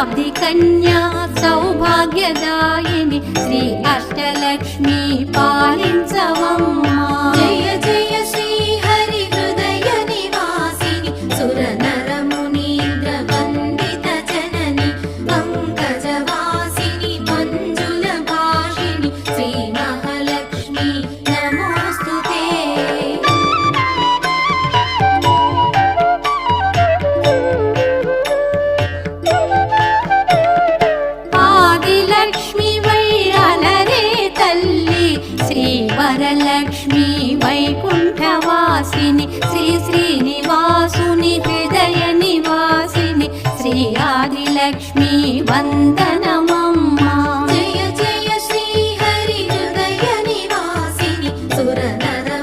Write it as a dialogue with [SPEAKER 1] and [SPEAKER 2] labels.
[SPEAKER 1] శతాబ్ది కన్యా సౌభాగ్యదాయిని శ్రీ అష్టలక్ష్మి పాలించవమ్మా.
[SPEAKER 2] జయ జయ శ్రీ హరి హృదయ నివాసిని సుర నర మునీంద్ర వందిత జనని పంకజవాసిని మంజుల భాషిని శ్రీ మహాలక్ష్మి నమోస్తుతే.
[SPEAKER 1] ఆదిలక్ష్మి వైరాలరే తల్లి శ్రీ వరలక్ష్మి వైకుంఠవాసిని శ్రీ శ్రీనివాసుని హృదయ నివాసిని శ్రీ ఆదిలక్ష్మి వందన